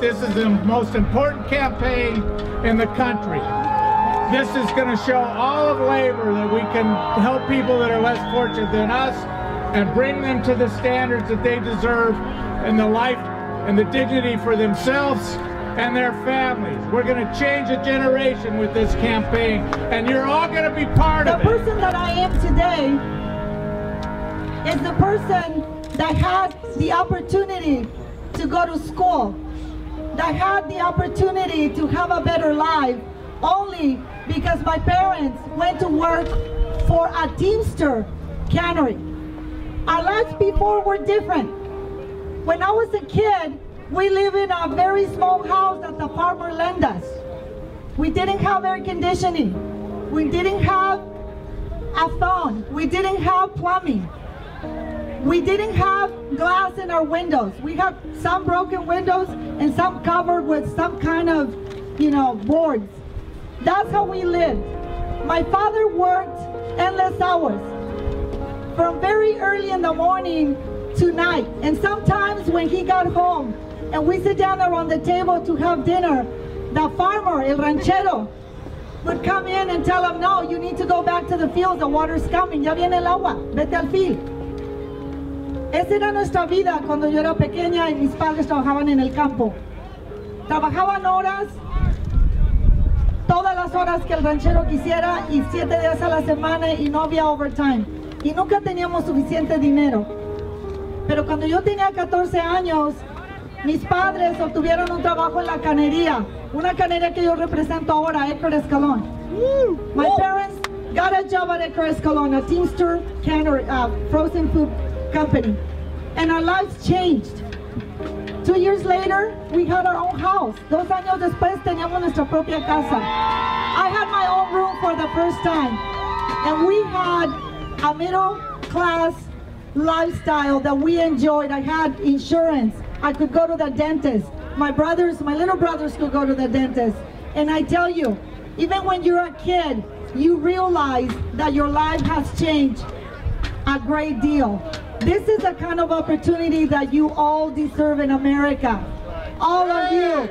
this is the most important campaign in the country. This is going to show all of labor that we can help people that are less fortunate than us and bring them to the standards that they deserve in the life and the dignity for themselves and their families. We're going to change a generation with this campaign, and you're all going to be part of it. The person that I am today is the person that had the opportunity to go to school, that had the opportunity to have a better life, only because my parents went to work for a Teamster cannery. Our lives before were different. When I was a kid, we lived in a very small house that the farmer lent us. We didn't have air conditioning. We didn't have a phone. We didn't have plumbing. We didn't have glass in our windows. We had some broken windows and some covered with some kind of, boards. That's how we lived. My father worked endless hours, from very early in the morning to night. And sometimes when he got home and we sit down around the table to have dinner, the farmer, el ranchero, would come in and tell him, no, you need to go back to the fields, the water's coming, ya viene el agua, vete al field. Esa era nuestra vida cuando yo era pequeña y mis padres trabajaban en el campo. Trabajaban horas, todas las horas que el ranchero quisiera, y 7 días a la semana, y no había overtime. Y nunca teníamos suficiente dinero. Pero cuando yo tenía 14 años, mis padres obtuvieron un trabajo en la canería, una canería que yo represento ahora, Edgar Escalón. My parents got a job at Edgar Escalón, a Teamster cannery, frozen food company, and our lives changed. 2 years later, we had our own house. 2 años después teníamos nuestra propia casa. I had my own room for the first time, and we had a middle class lifestyle that we enjoyed. I had insurance. I could go to the dentist. My little brothers could go to the dentist. And I tell you, even when you're a kid, you realize that your life has changed a great deal. This is the kind of opportunity that you all deserve in America. All of you.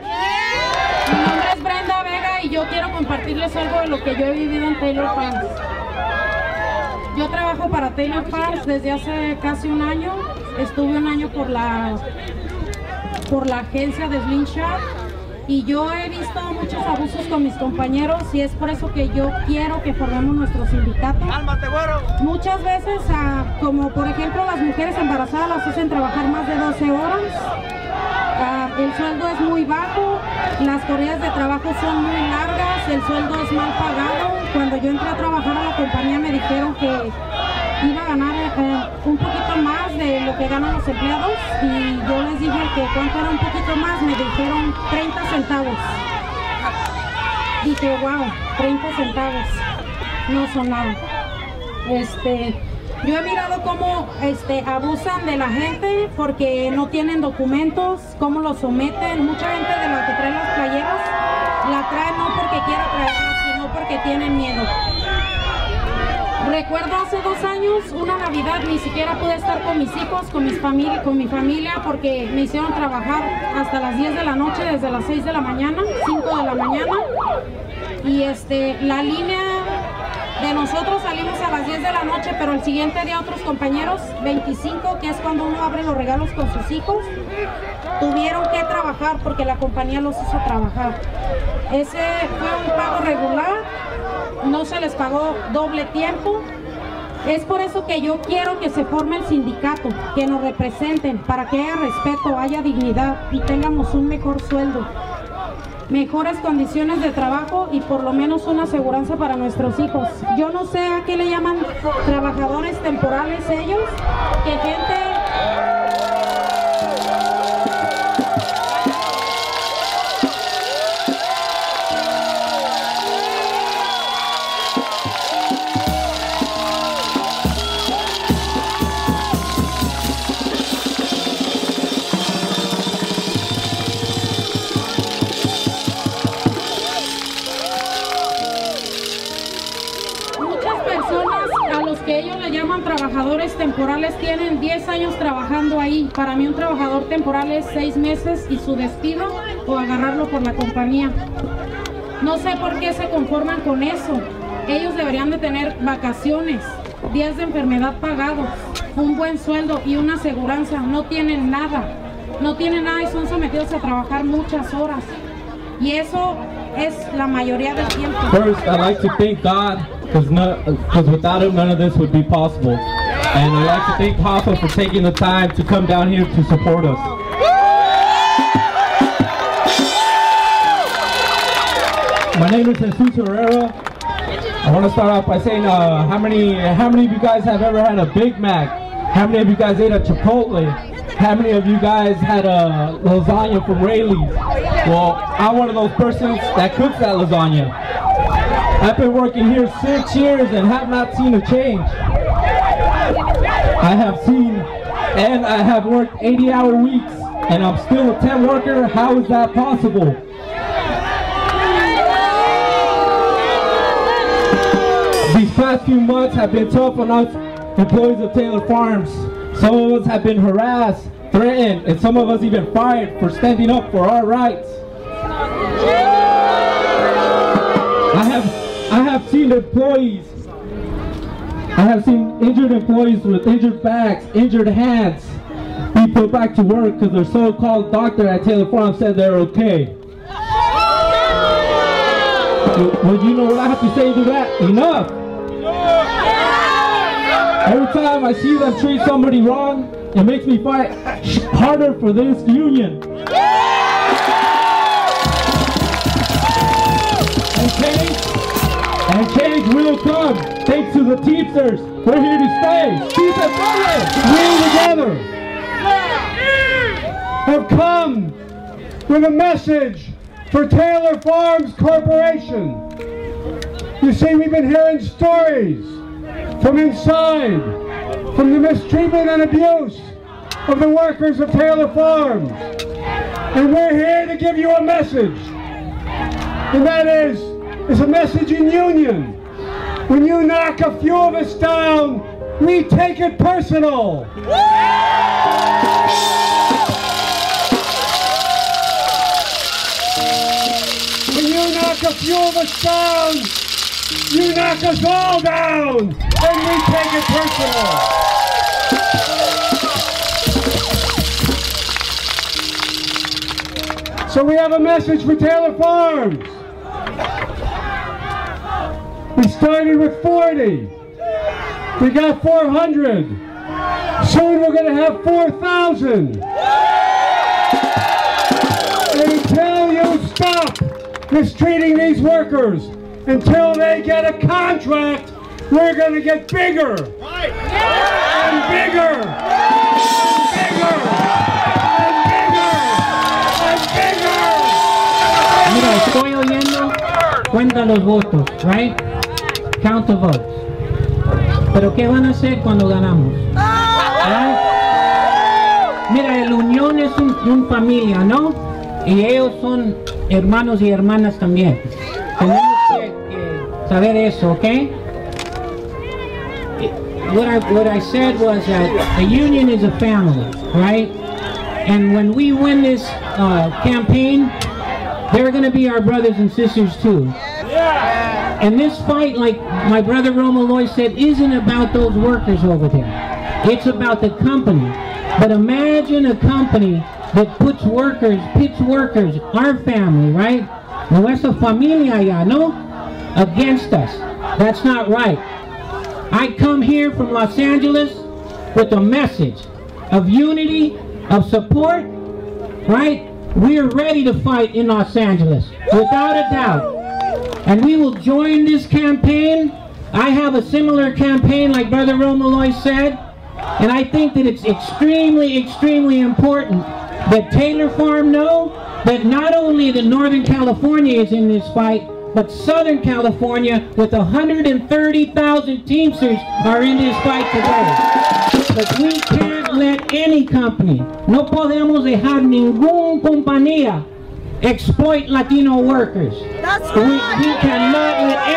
Mi nombre es Brenda Vega y yo quiero compartirles algo de lo que yo he vivido en Taylor Farms. Yo trabajo para Taylor Farms desde hace casi un año. Estuve un año por la agencia de Slingshot, y yo he visto muchos abusos con mis compañeros, y es por eso que yo quiero que formemos nuestro sindicato. Muchas veces, como por ejemplo las mujeres embarazadas las hacen trabajar más de 12 horas, el sueldo es muy bajo, las corridas de trabajo son muy largas, el sueldo es mal pagado. Cuando yo entré a trabajar a la compañía me dijeron que iba a ganar un poquito más de lo que ganan los empleados, y yo les dije que cuánto era un poquito más. Me dijeron 30 centavos. Dije, wow, 30 centavos no son nada. Yo he mirado cómo abusan de la gente porque no tienen documentos, cómo los someten. Mucha gente de la que trae las playeras la trae no porque quiera traerlas, sino porque tienen miedo. Recuerdo hace 2 años, una Navidad, ni siquiera pude estar con mis hijos, con mi familia, porque me hicieron trabajar hasta las 10 de la noche, desde las 6 de la mañana, 5 de la mañana. Y la línea de nosotros salimos a las 10 de la noche, pero el siguiente día otros compañeros, 25, que es cuando uno abre los regalos con sus hijos, tuvieron que trabajar porque la compañía los hizo trabajar. Ese fue un pago regular. No se les pagó doble tiempo. Es por eso que yo quiero que se forme el sindicato, que nos representen, para que haya respeto, haya dignidad y tengamos un mejor sueldo, mejores condiciones de trabajo y por lo menos una aseguranza para nuestros hijos. Yo no sé a qué le llaman trabajadores temporales ellos, que gente... que ellos le llaman trabajadores temporales tienen 10 años trabajando ahí. Para mí un trabajador temporal es 6 meses y su despido o agarrarlo por la compañía. No sé por qué se conforman con eso. Ellos deberían de tener vacaciones, días de enfermedad pagados, un buen sueldo y una aseguranza. No tienen nada. No tienen nada y son sometidos a trabajar muchas horas. Y eso es la mayoría del tiempo. First, I'd like to thank God, because without Him, none of this would be possible. And I'd like to thank Papa for taking the time to come down here to support us. My name is Jesus Herrera. I want to start off by saying, how many of you guys have ever had a Big Mac? How many of you guys ate a Chipotle? How many of you guys had a lasagna from Rayleigh's? Well, I'm one of those persons that cooks that lasagna. I've been working here 6 years and have not seen a change. I have worked 80-hour weeks and I'm still a temp worker. How is that possible? These past few months have been tough on us employees of Taylor Farms. Some of us have been harassed, threatened, and some of us even fired for standing up for our rights. I have seen injured employees with injured backs, injured hands be put back to work because their so-called doctor at Taylor Farms said they're okay. Well, you know what I have to say to that? Enough! Every time I see them treat somebody wrong, it makes me fight harder for this union. And change will come, thanks to the Teamsters. We're here to stay. Keep it going. We together have come with a message for Taylor Farms Corporation. You see, we've been hearing stories from inside, from the mistreatment and abuse of the workers of Taylor Farms. And we're here to give you a message. And that is, it's a message in union. When you knock a few of us down, we take it personal. When you knock a few of us down, you knock us all down, and we take it personal. So we have a message for Taylor Farms. We started with 40. We got 400. Soon we're going to have 4,000. And until you stop mistreating these workers, until they get a contract, we're going to get bigger. Right. And bigger. And bigger. And bigger. And bigger. Mira, estoy oyendo, cuenta los votos, right? Count the votes. Pero ¿qué van a hacer cuando ganamos? ¿Right? Mira, el unión es un familia, ¿no? Y ellos son hermanos y hermanas también. Tenemos que saber eso, ¿ok? What I said was that a union is a family, right? And when we win this campaign, they're going to be our brothers and sisters too. And this fight, like my brother Romaloy said, isn't about those workers over there. It's about the company. But imagine a company that pits workers, our family, right? Nuestra familia ya, no? Against us. That's not right. I come here from Los Angeles with a message of unity, of support, right? We are ready to fight in Los Angeles, without a doubt. And we will join this campaign. I have a similar campaign like Brother Romaloy said. And I think that it's extremely, extremely important that Taylor Farm know that not only the Northern California is in this fight, but Southern California with 130,000 Teamsters are in this fight today. But we can't let any company, no podemos dejar ninguna compañía exploit Latino workers. That's right. We cannot let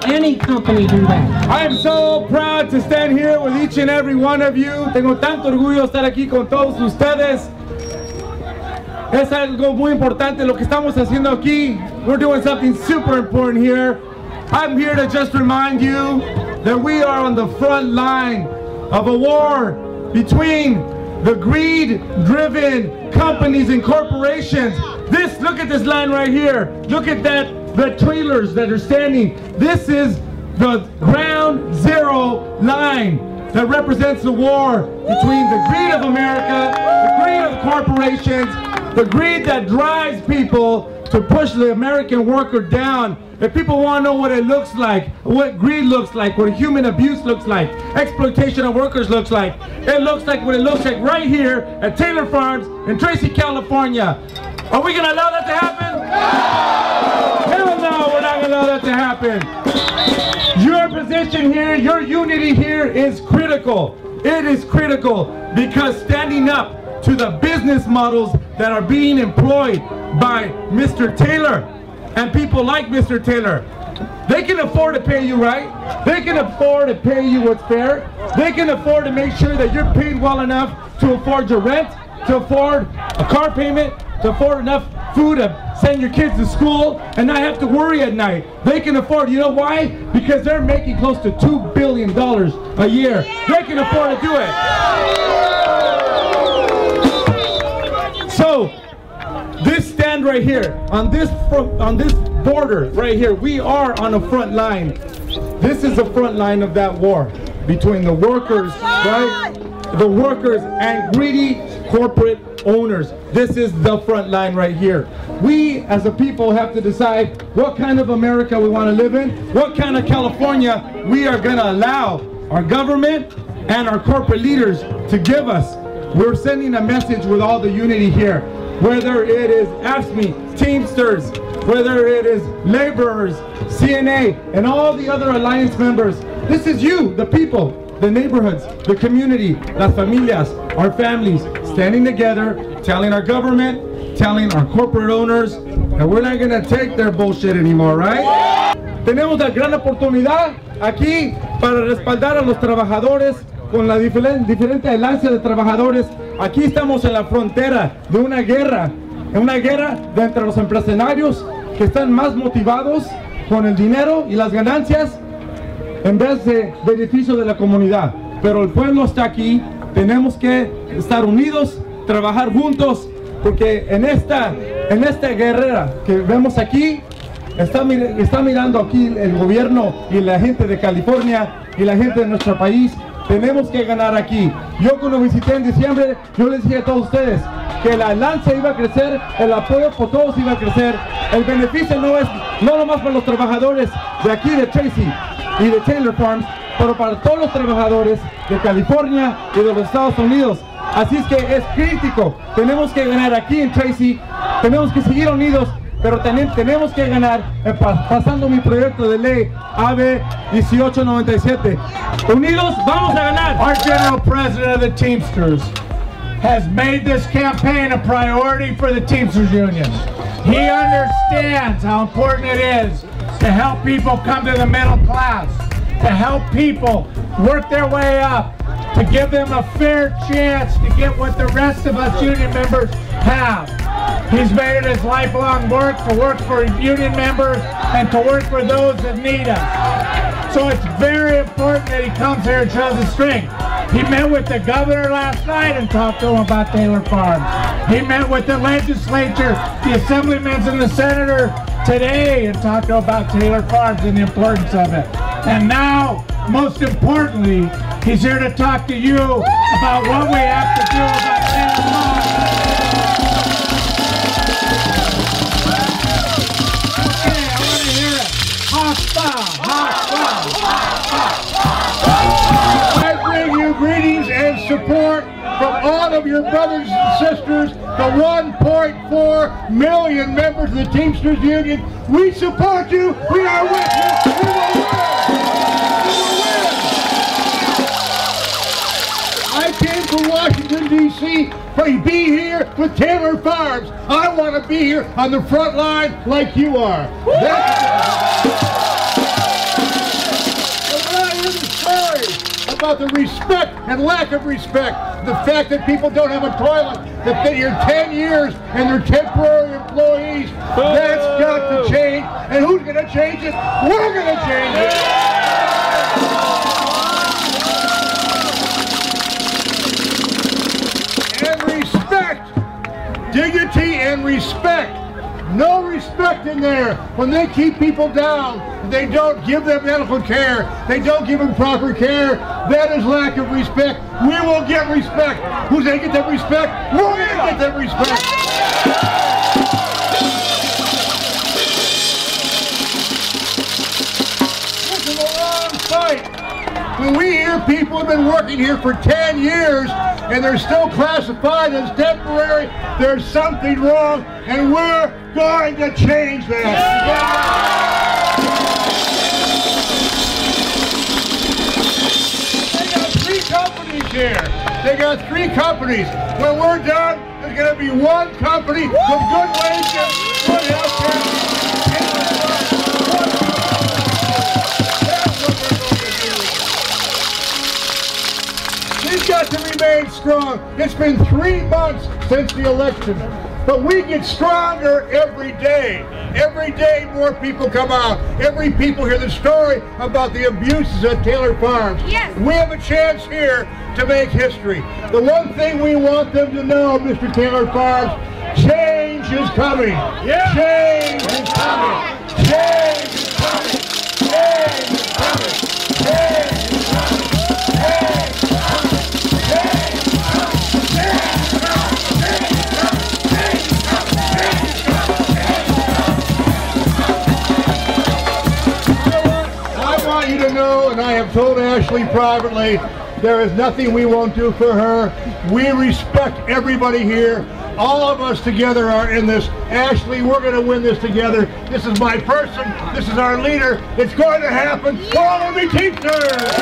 any company do that. I am so proud to stand here with each and every one of you. Tengo tanto orgullo estar aquí con todos ustedes. Es algo muy importante lo que estamos haciendo aquí. We're doing something super important here. I'm here to just remind you that we are on the front line of a war between the greed-driven companies and corporations. Look at this line right here. Look at the trailers that are standing. This is the ground zero line that represents the war between the greed of America, the greed of corporations, the greed that drives people to push the American worker down. If people want to know what it looks like, what greed looks like, what human abuse looks like, exploitation of workers looks like, it looks like what it looks like right here at Taylor Farms in Tracy, California. Are we going to allow that to happen? No! Hell no, we're not going to allow that to happen. Your position here, your unity here is critical. It is critical because standing up to the business models that are being employed by Mr. Taylor and people like Mr. Taylor. They can afford to pay you right. They can afford to pay you what's fair. They can afford to make sure that you're paid well enough to afford your rent, to afford a car payment, to afford enough food to send your kids to school and not have to worry at night. They can afford, you know why? Because they're making close to $2 billion a year. They can afford to do it. So, this stand right here, on this border right here, we are on the front line. This is the front line of that war between the workers, right? The workers and greedy corporate owners. This is the front line right here. We as a people have to decide what kind of America we want to live in, what kind of California we are going to allow our government and our corporate leaders to give us. We're sending a message with all the unity here. Whether it is AFSCME, Teamsters, whether it is laborers, CNA, and all the other alliance members. This is you, the people, the neighborhoods, the community, las familias, our families, standing together, telling our government, telling our corporate owners that we're not going to take their bullshit anymore, right? Tenemos la gran oportunidad aquí para respaldar a los trabajadores con la diferente alianza de trabajadores. Aquí estamos en la frontera de una guerra de entre los empresarios que están más motivados con el dinero y las ganancias en vez de beneficio de la comunidad. Pero el pueblo está aquí, tenemos que estar unidos, trabajar juntos, porque en esta guerra que vemos aquí, está mirando aquí el gobierno y la gente de California y la gente de nuestro país. Tenemos que ganar aquí. Yo cuando visité en diciembre, yo les dije a todos ustedes que la alianza iba a crecer, el apoyo por todos iba a crecer. El beneficio no es nomás para los trabajadores de aquí de Tracy y de Taylor Farms, pero para todos los trabajadores de California y de los Estados Unidos. Así es que es crítico. Tenemos que ganar aquí en Tracy, tenemos que seguir unidos, pero también tenemos que ganar pasando mi proyecto de ley AB 1897. Unidos, vamos a ganar. Our General President of the Teamsters has made this campaign a priority for the Teamsters Union. He understands how important it is to help people come to the middle class, to help people work their way up, to give them a fair chance to get what the rest of us union members have. He's made it his lifelong work to work for union members and to work for those that need us. So it's very important that he comes here and shows his strength. He met with the governor last night and talked to him about Taylor Farms. He met with the legislature, the assemblymen and the senator today and talked to him about Taylor Farms and the importance of it. And now, most importantly, he's here to talk to you about what we have to do about Taylor Farms. I bring you greetings and support from all of your brothers and sisters, the 1.4 million members of the Teamsters Union. We support you. We are with you. We will win. We will win. I came from Washington, D.C. see be here with Taylor Farms. I want to be here on the front line like you are. About the respect and lack of respect, the fact that people don't have a toilet, that they're here 10 years and they're temporary employees, that's got to change. And who's going to change it? We're going to change it. And respect, dignity and respect. No respect in there. When they keep people down, they don't give them medical care, they don't give them proper care, that is lack of respect. We will get respect. Who's going to get that respect? We're going to get that respect. This is a long fight. When we hear people have been working here for 10 years and they're still classified as temporary, there's something wrong, and we're going to change that. They got 3 companies here. They got 3 companies. When we're done, there's going to be 1 company with good wages, good health care. We've got to remain strong. It's been 3 months since the election, but we get stronger every day. Every day more people come out. Every people hear the story about the abuses at Taylor Farms. Yes. We have a chance here to make history. The one thing we want them to know, Mr. Taylor Farms, change is coming. Yeah. Change is coming. Change is coming. Change is coming. Change is coming. And I have told Ashley privately, there is nothing we won't do for her. We respect everybody here. All of us together are in this. Ashley, we're going to win this together. This is my person. This is our leader. It's going to happen. Follow me, Teamsters!